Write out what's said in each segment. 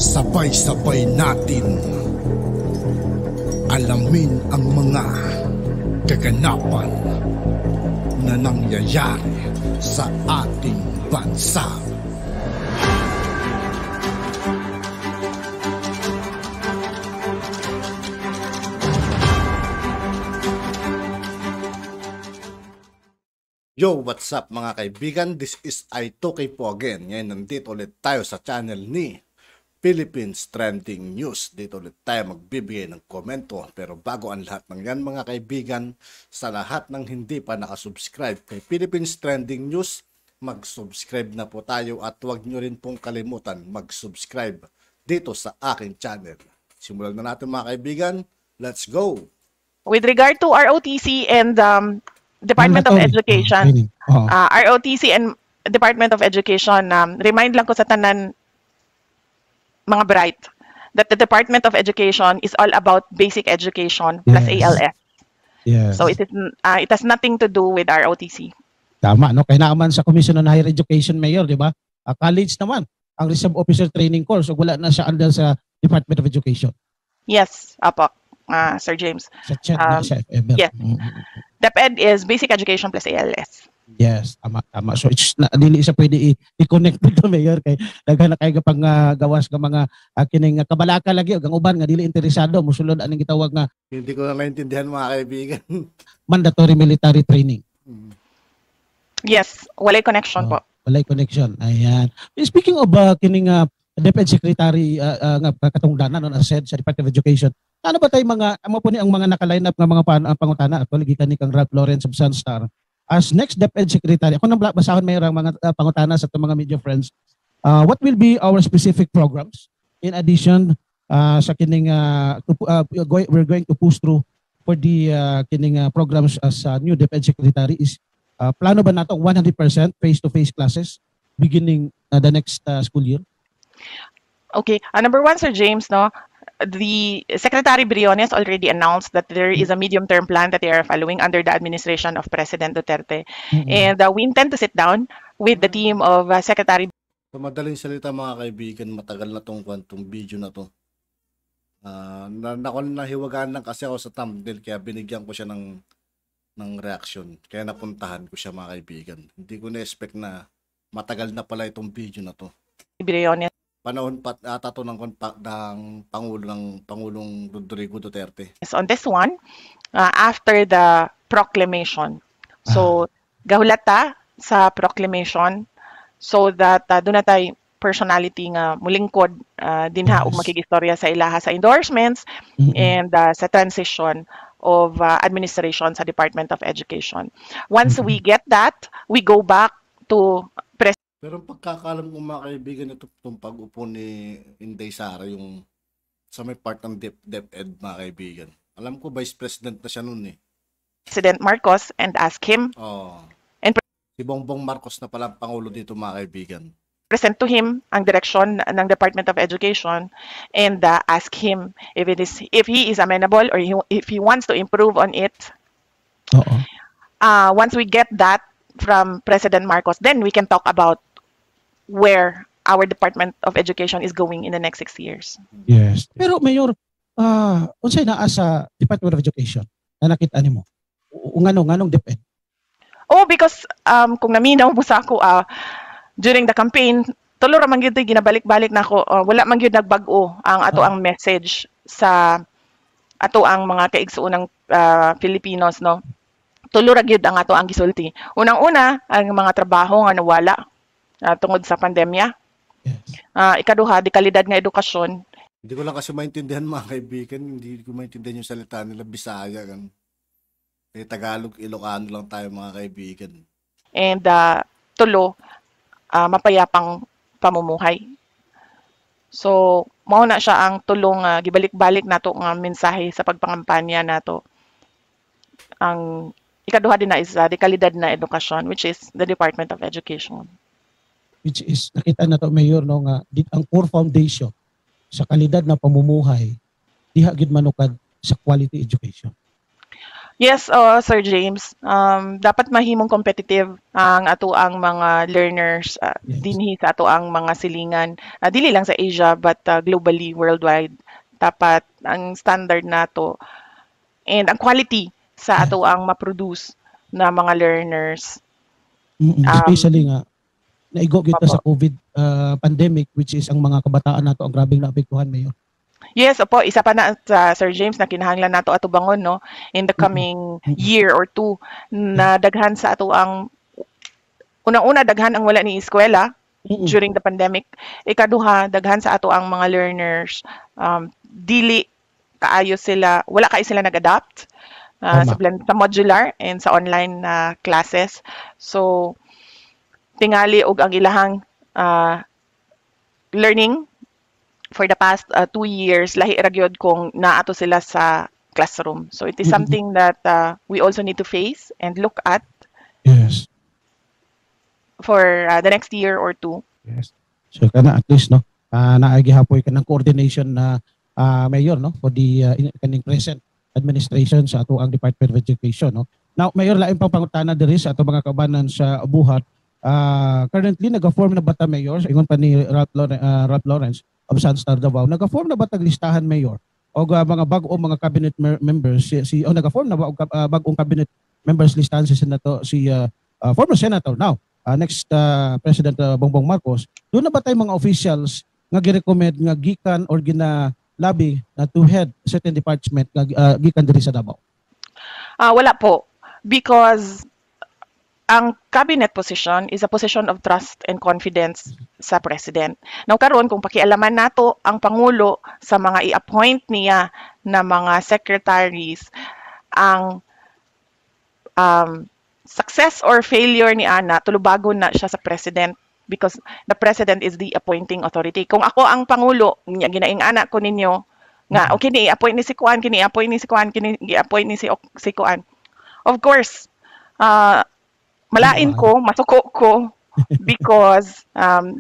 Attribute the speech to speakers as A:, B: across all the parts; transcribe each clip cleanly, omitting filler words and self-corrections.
A: Sabay-sabay natin alamin ang mga kaganapan na nangyayari sa ating bansa. Yo, what's up mga kaibigan? This is I2K po again. Ngayon nandito ulit tayo sa channel ni Philippines Trending News. Dito ulit tayo magbibigay ng komento. Pero bago ang lahat ng yan mga kaibigan, sa lahat ng hindi pa nakasubscribe kay Philippines Trending News, mag-subscribe na po tayo at huwag nyo rin pong kalimutan mag-subscribe dito sa aking channel. Simulan na natin mga kaibigan. Let's go!
B: With regard to ROTC and Department of Education, ROTC and Department of Education, remind lang ko sa tanan mga bright that the Department of Education is all about basic education plus ALS.
C: Yes.
B: So it has nothing to do with ROTC.
C: Tama, no? Kaya naman sa Commission on Higher Education, Mayor, di ba? College naman, ang Reserve Officer Training Course, so wala na siya under sa Department of Education.
B: Yes, apo, Sir James.
C: Sa chat na siya, if ever.
B: Yes. DepEd is basic education plus ALS.
C: Yes, tama. So it's dili siya pwede i-connect dito, Mayor, kay daghan na kay pang gawas ka mga kining kabalaka lagi ug ang uban nga dili interesado mosulod aning gitawag nga
A: Hindi ko na naintindihan mga kaibigan.
C: mandatory military training.
B: Yes, walay connection po.
C: Walay connection. Ayan. Speaking of kining DepEd Secretary nga katungdanan as said sa Department of Education, ano ba tay mga amo po ni ang mga naka-line up nga mga pangutana actually gikan ni kang Ralph Lawrence of Sunstar as next DepEd Secretary. Ako nang basahon mayor ang mga pangutana sa mga media friends. What will be our specific programs in addition sa kining we're going to push through for the kining programs as new DepEd Secretary is plano ba nato 100% face-to-face classes beginning the next school year?
B: Okay, number one, Sir James, no, the Secretary Briones already announced that there is a medium-term plan that they are following under the administration of President Duterte. And we intend to sit down with the team of Secretary.
A: Sa madaling salita mga kaibigan, matagal na tong video na to. Nahiwagaan lang kasi ako sa thumbnail kaya binigyan ko siya ng reaction. Kaya napuntahan ko siya mga kaibigan. Hindi ko na-expect na matagal na pala itong video na to.
B: Briones.
A: Panahon pa to ng Pangulong Rodrigo Duterte.
B: On this one, after the proclamation. So, gahulata sa proclamation so that doon na tayo personality nga mulingkod dinha og makigistorya sa ilaha sa endorsements and sa transition of administration sa Department of Education. Once we get that, we go back to
A: Pero pagkakalam ko mga kaibigan, itong pag-upo ni Inday Sara, yung sa may part ng DepEd mga kaibigan. Alam ko Vice President na siya noon eh.
B: President Marcos and ask him. And
A: si Bongbong Marcos na pala ang Pangulo dito mga kaibigan.
B: Present to him ang direction ng Department of Education and ask him if he is amenable or if he wants to improve on it. Once we get that from President Marcos, then we can talk about where our Department of Education is going in the next 6 years.
C: Yes. Pero Mayor, unsay naa sa Department of Education na nakita nimo? Nganong DepEd?
B: Oh, because kung naminaw mo sa ako during the campaign, tulo ra man gyud ginabalik-balik nako. Wala man gyud nagbag-o ang ato ang message sa ato ang mga kaigsuonang Filipinos, no. Tulo ra gyud ang ato ang gisulti. Unang-una, ang mga trabaho nga nawala tungod sa pandemya.
C: Yes.
B: Ikaduha, di kalidad nga edukasyon.
A: Hindi ko lang kasi maintindihan mga kaibigan, hindi ko maintindihan yung salita nila, Bisaya kan. Tagalog, Ilocano lang tayo mga kaibigan.
B: And tulo, mapayapang pamumuhay. So, mao na siya ang tulong gibalik-balik nato nga mensahe sa pagpangampanya nato. Ang ikaduha din na is di kalidad na edukasyon, which is the Department of Education.
C: Which is nakita na to Mayor no nga ang core foundation sa kalidad na pamumuhay diha gid manukad sa quality education.
B: Yes, Sir James. Dapat mahimong competitive ang ato ang mga learners
C: Yes.
B: dinhi sa ato ang mga silingan. Dili lang sa Asia but globally, worldwide. Dapat ang standard nato and ang quality sa
C: Yes.
B: ato ang ma-produce na mga learners.
C: Especially nga naigo kita sa
B: Opo.
C: COVID pandemic, which is ang mga kabataan nato ang grabeng naapektuhan, Mayor.
B: Yes, opo, isa pa na sa Sir James na kinahanglan nato ato bangon no in the coming year or two na daghan sa ato ang unang-una daghan ang wala ni eskwela during the pandemic. Ikaduha, daghan sa ato ang mga learners dili kaayo sila, wala kaayo sila nag-adapt
C: Tama.
B: sa modular and sa online na classes. So tingali og ang ilahang learning for the past 2 years lahi ra gyud kung naato sila sa classroom. So it is something that we also need to face and look at
C: Yes.
B: for the next year or two.
C: Yes. So kana at least no, naagihapoy ka ng coordination na Mayor no for the kaning present administration sa ato ang Department of Education no. Now Mayor, lain pang pangutana diri sa ato mga kabanan sa buhat. Currently nag-form na bata Mayor ingon pa ni Ralph Lawrence of Sunstar Davao, nag-form na ba tag listahan Mayor o mga bag-o mga cabinet members nag-form na ba og bag-ong cabinet members listahan si former senator now next President Bongbong Marcos. Doon na ba tayo mga officials nga gi-recommend nga gikan or gina-lobby na to head certain department nga gikan diri sa Davao?
B: Wala po because ang cabinet position is a position of trust and confidence sa president. Now karon kung pakialaman nato ang pangulo sa mga i-appoint niya na mga secretaries, ang success or failure ni ana tulubagon na siya sa president because the president is the appointing authority. Kung ako ang pangulo, ginaing ana ko ninyo nga okay ni i-appoint ni si Kuan, kini i-appoint ni si Kuan, kini i-appoint ni si Kuan. Of course, malain ko, masuko ko because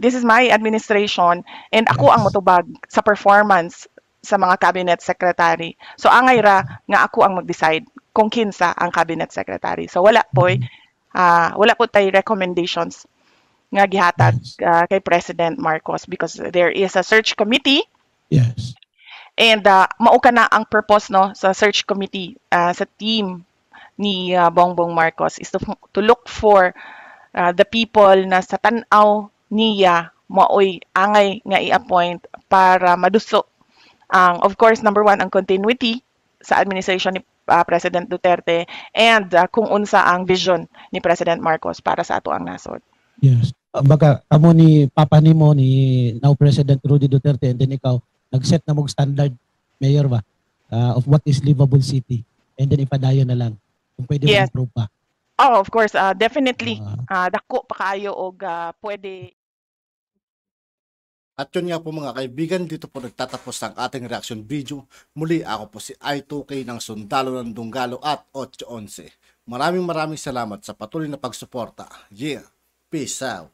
B: this is my administration and ako ang motubag sa performance sa mga cabinet secretary. So angay ra nga ako ang mag-decide kung kinsa ang cabinet secretary. So wala po tay recommendations nga gihatag kay President Marcos because there is a search committee.
C: Yes.
B: And mao ka na ang purpose no sa search committee sa team ni Bongbong Marcos is to look for the people na sa tan-aw niya maoy angay nga i-appoint para maduso ang of course number one ang continuity sa administration ni President Duterte and kung unsa ang vision ni President Marcos para sa ato ang nasod.
C: Yes. Baga amo ni papa nimo ni now President Rudy Duterte and then ikaw nag-set na mong standard Mayor ba of what is livable city and then ipadayon na lang kung pwede
B: Yes.
C: ma-improve pa.
B: Oh, of course, definitely. Dako pa kaayo og pwede.
A: At yun nga po mga kaibigan, dito po nagtatapos ang ating reaction video. Muli ako po si I2K ng Sundalo ng Dunggalo at 811. Maraming salamat sa patuloy na pagsuporta. Yeah, peace out.